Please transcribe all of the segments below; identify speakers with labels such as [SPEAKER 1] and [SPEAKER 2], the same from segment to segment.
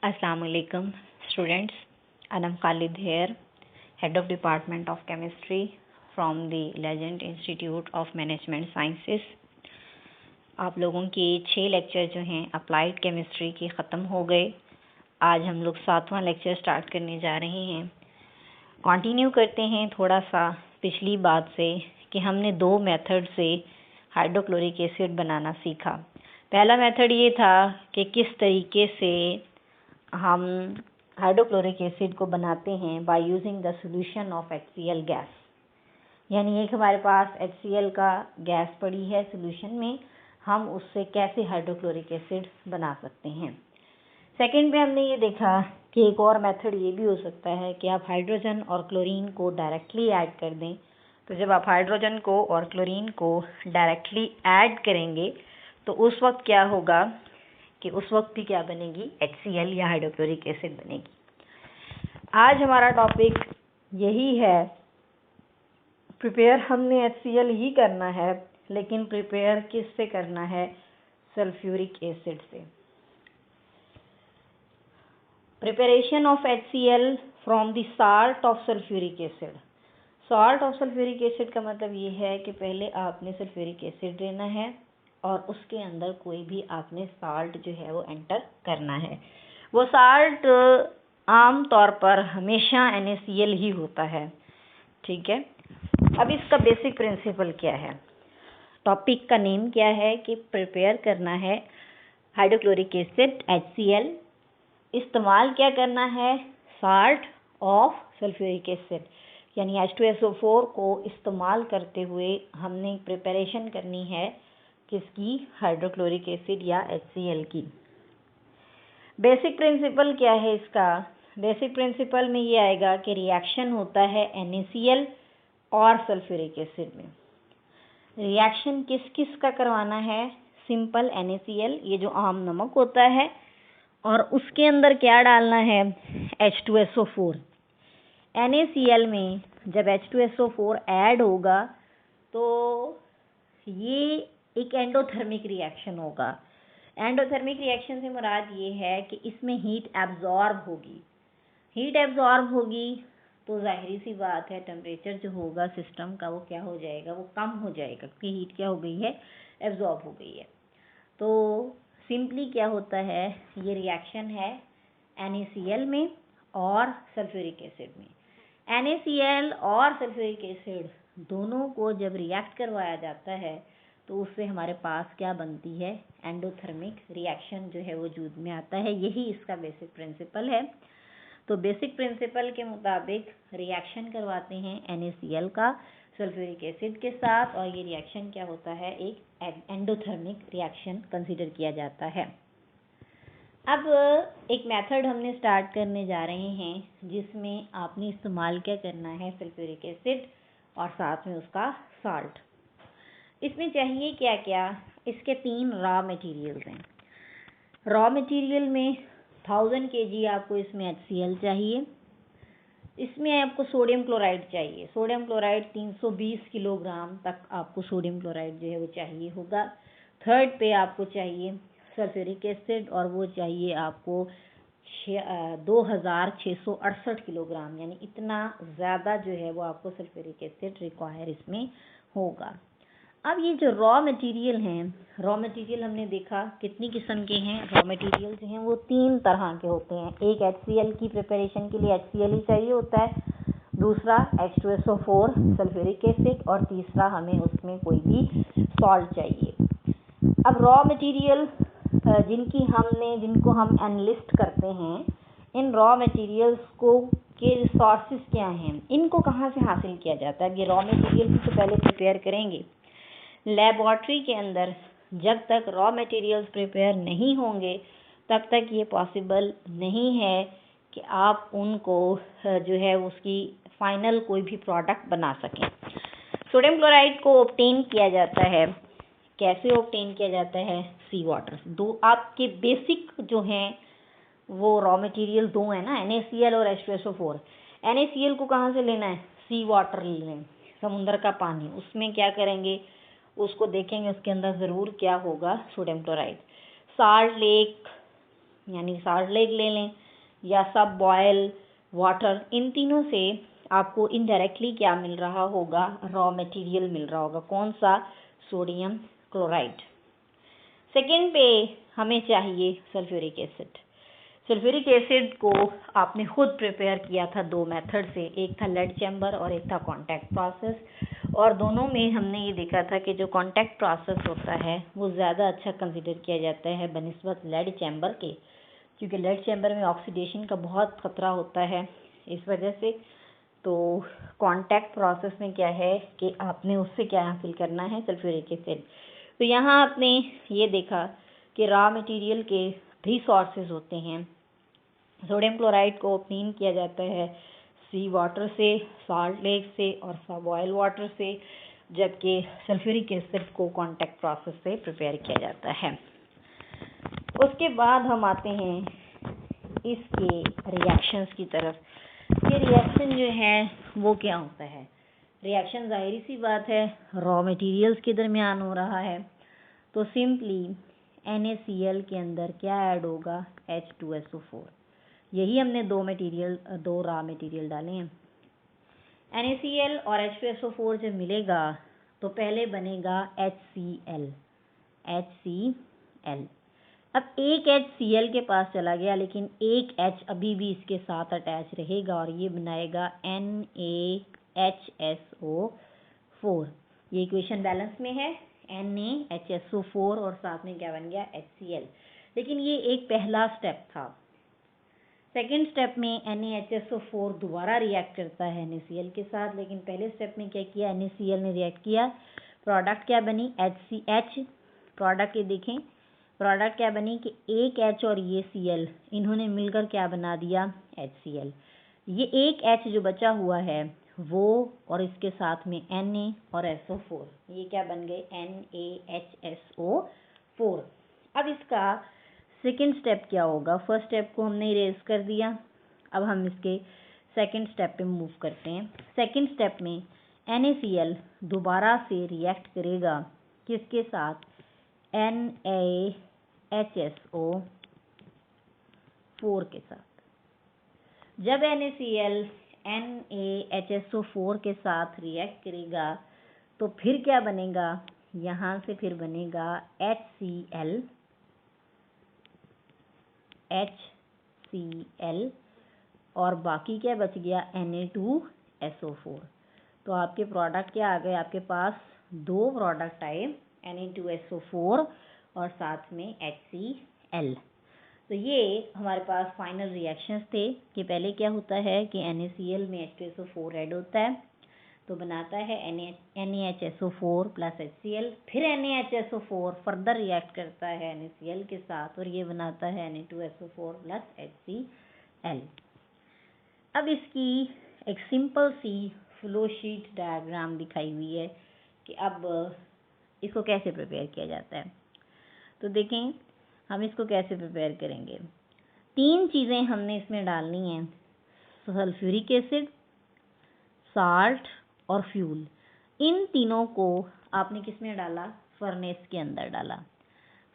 [SPEAKER 1] Assalamu alaikum students, and I'm Khalid here, Head of Department of Chemistry from the Legend Institute of Management Sciences. आप लोगों के 6 lecture जो हैं applied chemistry के ख़त्म हो गए। आज हम लोग 7वां लेक्चर स्टार्ट करने जा रहे हैं। कंटिन्यू करते हैं थोड़ा सा पिछली बात से कि हमने 2 मेथड से हाइड्रोक्लोरिक एसिड बनाना सीखा। पहला मेथड ये था कि किस तरीके से हम हाइड्रोक्लोरिक एसिड को बनाते हैं by using the solution of HCl gas, यानी एक हमारे पास HCl का गैस पड़ी है सॉल्यूशन में, हम उससे कैसे हाइड्रोक्लोरिक एसिड बना सकते हैं। सेकंड पे हमने ये देखा कि एक और मेथड ये भी हो सकता है कि आप हाइड्रोजन और क्लोरीन को डायरेक्टली ऐड कर दें। तो जब आप हाइड्रोजन को और क्लोरीन को डायरेक्टली ऐड करेंगे तो उस वक्त क्या होगा कि उस वक्त भी क्या बनेगी, HCl या हाइड्रोक्लोरिक एसिड बनेगी। आज हमारा टॉपिक यही है, प्रिपेयर हमने HCl ही करना है, लेकिन प्रिपेयर किस से करना है, सल्फ्यूरिक एसिड से। Preparation of HCl from the salt of sulphuric acid. Salt of sulphuric acid का मतलब ये है कि पहले आपने सल्फ्यूरिक एसिड लेना है और उसके अंदर कोई भी आपने साल्ट जो है वो एंटर करना है। वो साल्ट आम तौर पर हमेशा NaCl ही होता है, ठीक है। अब इसका बेसिक प्रिंसिपल क्या है, टॉपिक का नेम क्या है कि प्रिपेयर करना है हाइड्रोक्लोरिक एसिड HCl, इस्तेमाल क्या करना है, साल्ट ऑफ सल्फ्यूरिक एसिड यानी H2SO4 को इस्तेमाल करते हुए हमने प्रिपरेशन करनी है किसकी, हाइड्रोक्लोरिक एसिड या HCl की। बेसिक प्रिंसिपल क्या है इसका, बेसिक प्रिंसिपल में ये आएगा कि रिएक्शन होता है NaCl और सल्फ्यूरिक एसिड में। रिएक्शन किस किस का करवाना है, सिंपल NaCl, ये जो आम नमक होता है, और उसके अंदर क्या डालना है, H2SO4। NaCl में जब H2SO4 ऐड होगा तो ये एक एंडोथर्मिक रिएक्शन होगा। एंडोथर्मिक रिएक्शन से मुराद ये है कि इसमें हीट एब्जॉर्ब होगी। हीट एब्जॉर्ब होगी तो जाहिर सी बात है टेम्परेचर जो होगा सिस्टम का वो क्या हो जाएगा, वो कम हो जाएगा, क्योंकि हीट क्या हो गई है, एब्जॉर्ब हो गई है। तो सिंपली क्या होता है, ये रिएक्शन है NaCl में और सल्फ्यूरिक एसिड में। NaCl और सल्फ्यूरिक एसिड दोनों को जब रिएक्ट करवाया जाता है तो उससे हमारे पास क्या बनती है, एंडोथर्मिक रिएक्शन जो है वजूद में आता है। यही इसका बेसिक प्रिंसिपल है। तो बेसिक प्रिंसिपल के मुताबिक रिएक्शन करवाते हैं NaCl का सल्फ्यूरिक एसिड के साथ, और ये रिएक्शन क्या होता है, एक एंडोथर्मिक रिएक्शन कंसीडर किया जाता है। अब एक मेथड हमने स्टार्ट करने जा रहे हैं जिसमें आपने इस्तेमाल क्या करना है, सल्फ्यूरिक एसिड और साथ में उसका साल्ट। इसमें चाहिए क्या क्या, इसके 3 रॉ मटेरियल्स हैं। रॉ मटेरियल में 1000 kg आपको इसमें HCl चाहिए। इसमें आपको सोडियम क्लोराइड चाहिए, सोडियम क्लोराइड 320 किलोग्राम तक आपको सोडियम क्लोराइड जो है वो चाहिए होगा। थर्ड पे आपको चाहिए सल्फ्यूरिक एसिड और वो चाहिए आपको 2668 किलोग्राम, यानी इतना ज़्यादा जो है वो आपको सल्फ्यूरिक एसिड रिक्वायर इसमें होगा। अब ये जो रॉ मटेरियल हैं, रॉ मटेरियल हमने देखा कितनी किस्म के हैं। रॉ मटेरियल जो हैं वो 3 तरह के होते हैं। एक HCl की प्रिपरेशन के लिए HCl ही चाहिए होता है, दूसरा H2SO4 सल्फ्यूरिक एसिड, और तीसरा हमें उसमें कोई भी सॉल्ट चाहिए। अब रॉ मटेरियल जिनको हम एनलिस्ट करते हैं, इन रॉ मटेरियल्स को के रिसोर्सेज क्या हैं, इनको कहाँ से हासिल किया जाता है। ये रॉ मटेरियल तो पहले प्रिपेयर करेंगे लेबॉर्ट्री के अंदर। जब तक रॉ मटेरियल्स प्रिपेयर नहीं होंगे तब तक ये पॉसिबल नहीं है कि आप उनको जो है उसकी फाइनल कोई भी प्रोडक्ट बना सकें। सोडियम क्लोराइड को ऑब्टेन किया जाता है, कैसे ऑब्टेन किया जाता है, सी वाटर। 2 आपके बेसिक जो हैं वो रॉ मटेरियल 2 है ना, NaCl और H2SO4। NaCl को कहाँ से लेना है, सी वाटर लें, समुद्र का पानी। उसमें क्या करेंगे, उसको देखेंगे उसके अंदर ज़रूर क्या होगा, सोडियम क्लोराइड। साल्ट लेक यानी साल्ट लेक ले लें या सब बॉयल वाटर, इन तीनों से आपको इनडायरेक्टली क्या मिल रहा होगा, रॉ मटेरियल मिल रहा होगा। कौन सा? Sodium chloride. सेकेंड पे हमें चाहिए सल्फ्यूरिक एसिड। सल्फ्यूरिक एसिड को आपने खुद प्रिपेयर किया था दो मेथड से, एक था लेड चैम्बर और एक था कॉन्टैक्ट प्रोसेस। और दोनों में हमने ये देखा था कि जो कॉन्टैक्ट प्रोसेस होता है वो ज़्यादा अच्छा कंसिडर किया जाता है बनिस्बत लेड चैम्बर के, क्योंकि लेड चैम्बर में ऑक्सीडेशन का बहुत खतरा होता है इस वजह से। तो कॉन्टैक्ट प्रोसेस में क्या है कि आपने उससे क्या हासिल करना है, सल्फ्यूरिक एसिड। तो यहाँ आपने ये देखा कि रॉ मटेरियल के 3 सोर्सेज होते हैं। सोडियम क्लोराइड को ऑब्टेन किया जाता है सी वाटर से, साल्ट लेक से और सब बॉयल वाटर से, जबकि सल्फ्यूरिक एसिड को कॉन्टैक्ट प्रोसेस से प्रिपेयर किया जाता है। उसके बाद हम आते हैं इसके रिएक्शंस की तरफ। ये रिएक्शन जो है वो क्या होता है? रिएक्शन जाहिर सी बात है रॉ मटेरियल्स के दरमियान हो रहा है, तो सिंपली NaCl के अंदर क्या ऐड होगा? H2SO4। यही हमने दो रॉ मटेरियल डाले हैं। NaCl और H2SO4 जब मिलेगा तो पहले बनेगा HCl। अब एक HCl के पास चला गया, लेकिन एक H अभी भी इसके साथ अटैच रहेगा और ये बनाएगा NaHSO4। ये इक्वेशन बैलेंस में है, NaHSO4 और साथ में क्या बन गया? HCl। लेकिन ये एक पहला स्टेप था। सेकेंड स्टेप में NaHSO4 दोबारा रिएक्ट करता है NaCl के साथ, लेकिन पहले स्टेप में क्या किया? NaCl ने रिएक्ट किया, प्रोडक्ट क्या बनी? HCH। प्रोडक्ट ये देखें, प्रोडक्ट क्या बनी कि एक H और ये Cl इन्होंने मिलकर क्या बना दिया? HCl। ये एक H जो बचा हुआ है वो और इसके साथ में Na और SO4, ये क्या बन गए? NaHSO4। अब इसका सेकेंड स्टेप क्या होगा? फर्स्ट स्टेप को हमने इरेज कर दिया, अब हम इसके सेकेंड स्टेप पे मूव करते हैं। सेकेंड स्टेप में NaCl दोबारा से रिएक्ट करेगा किसके साथ? NaHSO4 के साथ। जब NaCl NaHSO4 के साथ रिएक्ट करेगा तो फिर क्या बनेगा? यहाँ से फिर बनेगा HCl और बाकी क्या बच गया? Na2SO4। तो आपके प्रोडक्ट क्या आ गए? आपके पास दो प्रोडक्ट आए, Na2SO4 और साथ में HCl। तो ये हमारे पास फाइनल रिएक्शंस थे कि पहले क्या होता है कि NaCl में H2SO4 ऐड होता है तो बनाता है NaHSO4 प्लस HCl। फिर NaHSO4 फर्दर रिएक्ट करता है NaCl के साथ और ये बनाता है Na2SO4 प्लस HCl। अब इसकी एक सिंपल सी फ्लो शीट डायग्राम दिखाई हुई है कि अब इसको कैसे प्रिपेयर किया जाता है। तो देखें हम इसको कैसे प्रिपेयर करेंगे। 3 चीज़ें हमने इसमें डालनी हैं, सल्फ्यूरिक एसिड, साल्ट और फ्यूल। इन तीनों को आपने किस में डाला? फर्नेस के अंदर डाला।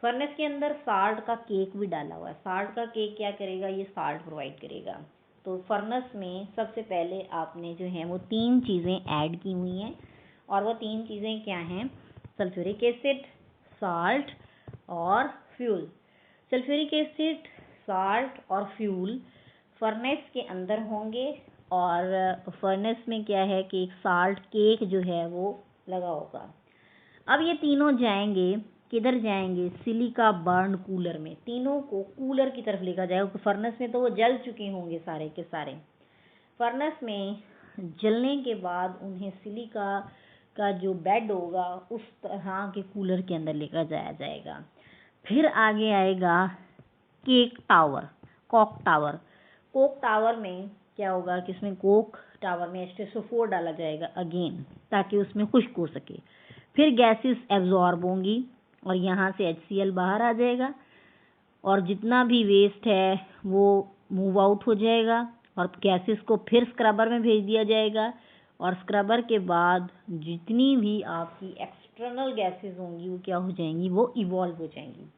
[SPEAKER 1] फर्नेस के अंदर साल्ट का केक भी डाला हुआ है। साल्ट का केक क्या करेगा? ये साल्ट प्रोवाइड करेगा। तो फर्नेस में सबसे पहले आपने जो है वो 3 चीज़ें ऐड की हुई हैं और वो 3 चीज़ें क्या हैं? सल्फ्यूरिक एसिड, साल्ट और फ्यूल। सल्फ्यूरिक एसिड, साल्ट और फ्यूल फर्नेस के अंदर होंगे और फर्नेस में क्या है कि एक साल्ट केक जो है वो लगा होगा। अब ये तीनों जाएंगे, किधर जाएंगे? सिलिका बर्न कूलर में। तीनों को कूलर की तरफ लेकर जाएगा क्योंकि फर्नेस में तो वो जल चुके होंगे सारे के सारे। फर्नेस में जलने के बाद उन्हें सिलिका का जो बेड होगा उस तरह के कूलर के अंदर लेकर जाया जाएगा। फिर आगे आएगा cake tower, Coke tower. Coke tower में क्या होगा कि इसमें कोक टावर में H2SO4 डाला जाएगा अगेन, ताकि उसमें खुश्क हो सके। फिर गैसेस एब्जॉर्ब होंगी और यहाँ से HCl बाहर आ जाएगा और जितना भी वेस्ट है वो मूव आउट हो जाएगा और गैसेस को फिर स्क्रबर में भेज दिया जाएगा और स्क्रबर के बाद जितनी भी आपकी एक्सटर्नल गैसेस होंगी वो क्या हो जाएंगी? वो इवॉल्व हो जाएंगी।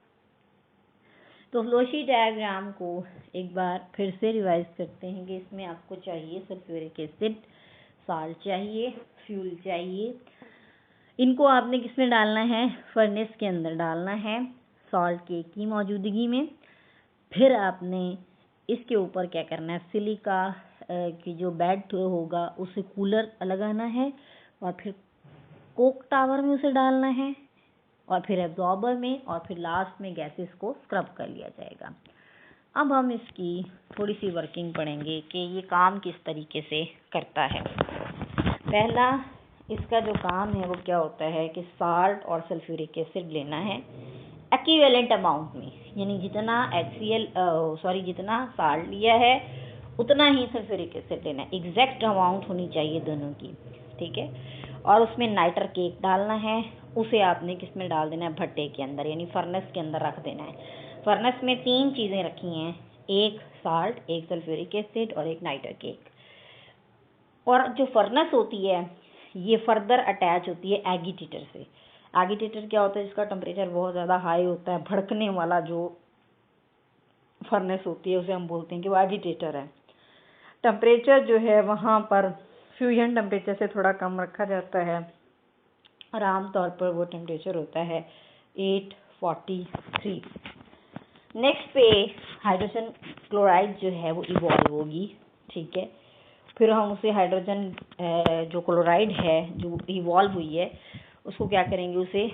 [SPEAKER 1] तो फ्लोशीट डायग्राम को एक बार फिर से रिवाइज करते हैं कि इसमें आपको चाहिए सल्फ्यूरिक एसिड, साल्ट चाहिए, फ्यूल चाहिए। इनको आपने किस में डालना है, फर्नेस के अंदर डालना है सॉल्ट केक की मौजूदगी में। फिर आपने इसके ऊपर क्या करना है, सिलिका की जो बेड होगा उसे कूलर लगाना है और फिर कोक टावर में उसे डालना है और फिर एब्जॉर्बर में, और फिर लास्ट में गैसेस को स्क्रब कर लिया जाएगा। अब हम इसकी थोड़ी सी वर्किंग पढ़ेंगे कि ये काम किस तरीके से करता है। पहला इसका जो काम है वो क्या होता है कि साल्ट और सल्फ्यूरिक एसिड लेना है एक्विवेलेंट अमाउंट में, यानी जितना जितना साल्ट लिया है उतना ही सल्फ्यूरिक एसिड लेना है। एग्जैक्ट अमाउंट होनी चाहिए दोनों की, ठीक है। और उसमें नाइटर केक डालना है, उसे आपने किस में डाल देना है, भट्टे के अंदर यानी फर्नेस के अंदर रख देना है। फर्नेस में 3 चीज़ें रखी हैं, एक साल्ट, एक सल्फ्यूरिक एसिड और एक नाइटर केक। और जो फर्नेस होती है ये फर्दर अटैच होती है एगिटेटर से। एगिटेटर क्या होता है, जिसका टेम्परेचर बहुत ज़्यादा हाई होता है, भड़कने वाला जो फर्नेस होती है उसे हम बोलते हैं कि वो एगिटेटर है। टेम्परेचर जो है वहाँ पर फ्यूजन टेम्परेचर से थोड़ा कम रखा जाता है और आमतौर पर वो टेम्परेचर होता है 843। नेक्स्ट पे हाइड्रोजन क्लोराइड जो है वो इवॉल्व होगी, ठीक है। फिर हम उसे हाइड्रोजन जो क्लोराइड है जो इवॉल्व हुई है उसको क्या करेंगे, उसे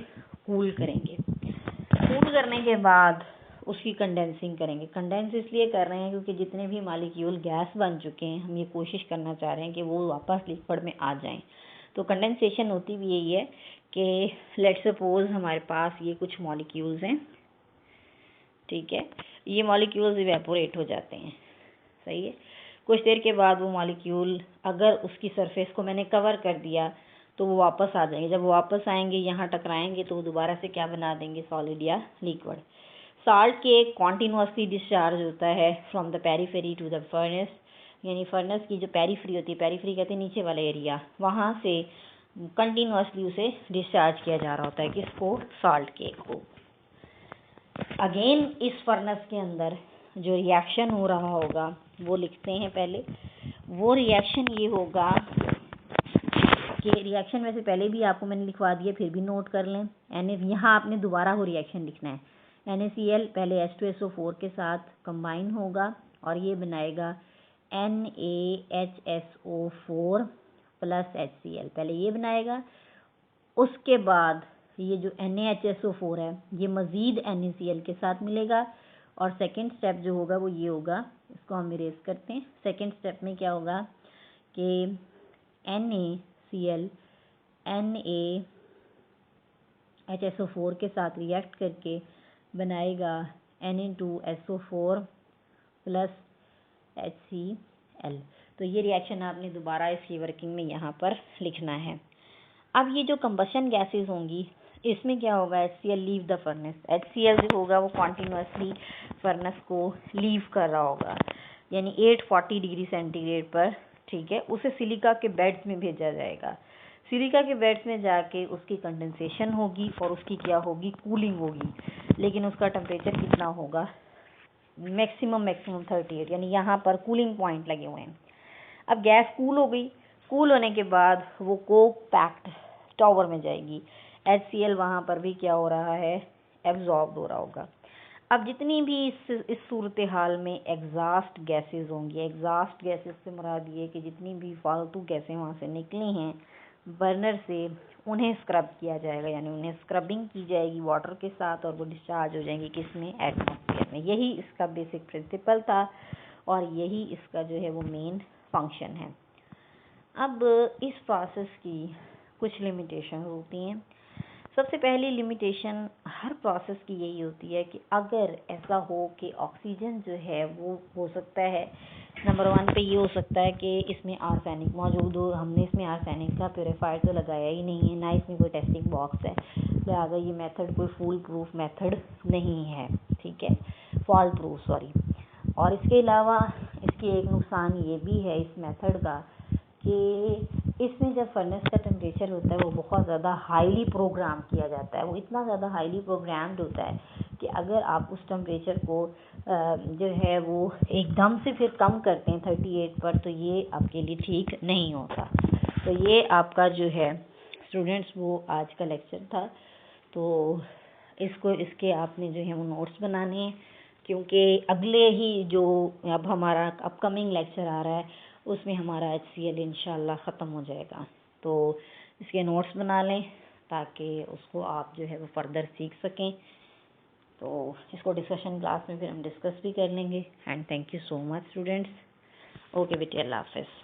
[SPEAKER 1] कूल करेंगे। कूल करने के बाद उसकी कंडेंसिंग करेंगे। कंडेंस इसलिए कर रहे हैं क्योंकि जितने भी मॉलिक्यूल गैस बन चुके हैं हम ये कोशिश करना चाह रहे हैं कि वो वापस लिक्विड में आ जाएं। तो कंडेंसेशन होती भी यही है कि लेट्स सपोज हमारे पास ये कुछ मॉलिक्यूल्स हैं, ठीक है, ये मॉलिक्यूल्स इवेपोरेट हो जाते हैं, सही है। कुछ देर के बाद वो मॉलिक्यूल अगर उसकी सरफेस को मैंने कवर कर दिया तो वो वापस आ जाएंगे। जब वो वापस आएंगे यहाँ टकराएंगे तो वो दोबारा से क्या बना देंगे, सॉलिड या liquid. Salt cake continuously discharge होता है from the periphery to the furnace, यानी फर्नेस की जो पेरीफ्री होती है, पेरीफ्री कहते हैं नीचे वाला एरिया, वहाँ से कंटिन्यूसली उसे डिस्चार्ज किया जा रहा होता है, किसको, साल्ट केक को। अगेन इस फर्नेस के अंदर जो रिएक्शन हो रहा होगा वो लिखते हैं पहले। वो रिएक्शन ये होगा कि रिएक्शन में से पहले भी आपको मैंने लिखवा दिया, फिर भी नोट कर लें। यहाँ आपने दोबारा वो रिएक्शन लिखना है। NaCl पहले H2SO4 के साथ कंबाइन होगा और ये बनाएगा NaHSO4 प्लस HCl, पहले ये बनाएगा। उसके बाद ये जो NaHSO4 है ये मज़ीद NaCl के साथ मिलेगा और सेकेंड स्टेप जो होगा वो ये होगा, इसको हम इरेज करते हैं। सेकेंड स्टेप में क्या होगा कि NaCl NaHSO4 के साथ रिएक्ट करके बनाएगा Na2SO4 प्लस HCl। तो ये रिएक्शन आपने दोबारा इसकी वर्किंग में यहाँ पर लिखना है। अब ये जो कंबशन गैसेस होंगी इसमें क्या होगा, HCl leave the furnace. HCl जो होगा वो कॉन्टिन्यूसली फर्नेस को लीव कर रहा होगा, यानी 840 डिग्री सेंटीग्रेड पर, ठीक है। उसे सिलिका के बेड्स में भेजा जाएगा। सिलिका के बेड्स में जाके उसकी कंडेंसेशन होगी और उसकी क्या होगी, कूलिंग होगी। लेकिन उसका टेम्परेचर कितना होगा, मैक्सिमम 38, यानी यहाँ पर कूलिंग पॉइंट लगे हुए हैं। अब गैस कूल हो गई, कूल होने के बाद वो कोक पैक्ड टावर में जाएगी। HCl वहाँ पर भी क्या हो रहा है, एब्जॉर्ब हो रहा होगा। अब जितनी भी इस सूरत हाल में एग्जॉस्ट गैसेस होंगी, एग्जॉस्ट गैसेस से मुराद ये कि जितनी भी फालतू गैसें वहाँ से निकली हैं बर्नर से, उन्हें स्क्रब किया जाएगा, यानी उन्हें स्क्रबिंग की जाएगी वाटर के साथ और वो डिस्चार्ज हो जाएंगी किसमें, एटमॉस्फेयर में। यही इसका बेसिक प्रिंसिपल था और यही इसका जो है वो मेन फंक्शन है। अब इस प्रोसेस की कुछ लिमिटेशन होती हैं। सबसे पहली लिमिटेशन हर प्रोसेस की यही होती है कि अगर ऐसा हो कि ऑक्सीजन जो है वो हो सकता है, नंबर 1 पे ये हो सकता है कि इसमें आर्सेनिक मौजूद हो। हमने इसमें आर्सेनिक का प्योरीफायर तो लगाया ही नहीं है, ना इसमें कोई टेस्टिंग बॉक्स है, लिहाजा ये मेथड कोई फूल प्रूफ मेथड नहीं है, ठीक है, फॉल्ट प्रूफ, सॉरी। और इसके अलावा इसकी एक नुकसान ये भी है इस मेथड का कि इसमें जब फर्नेस का टेम्परेचर होता है वो बहुत ज़्यादा हाईली प्रोग्राम किया जाता है। वो इतना ज़्यादा हाईली प्रोग्राम्ड होता है कि अगर आप उस टेम्परेचर को जो है वो एकदम से फिर कम करते हैं 38 पर, तो ये आपके लिए ठीक नहीं होता। तो ये आपका जो है स्टूडेंट्स वो आज का लेक्चर था। तो इसके आपने जो है वो नोट्स बनाने हैं, क्योंकि अगले ही जो अब हमारा अपकमिंग लेक्चर आ रहा है उसमें हमारा HCl इंशाल्लाह ख़त्म हो जाएगा। तो इसके नोट्स बना लें ताकि उसको आप जो है वो फर्दर सीख सकें। तो इसको डिस्कशन क्लास में फिर हम डिस्कस भी कर लेंगे। And thank you so much students. Okay बेटे, अल्लाह हाफ़िज़।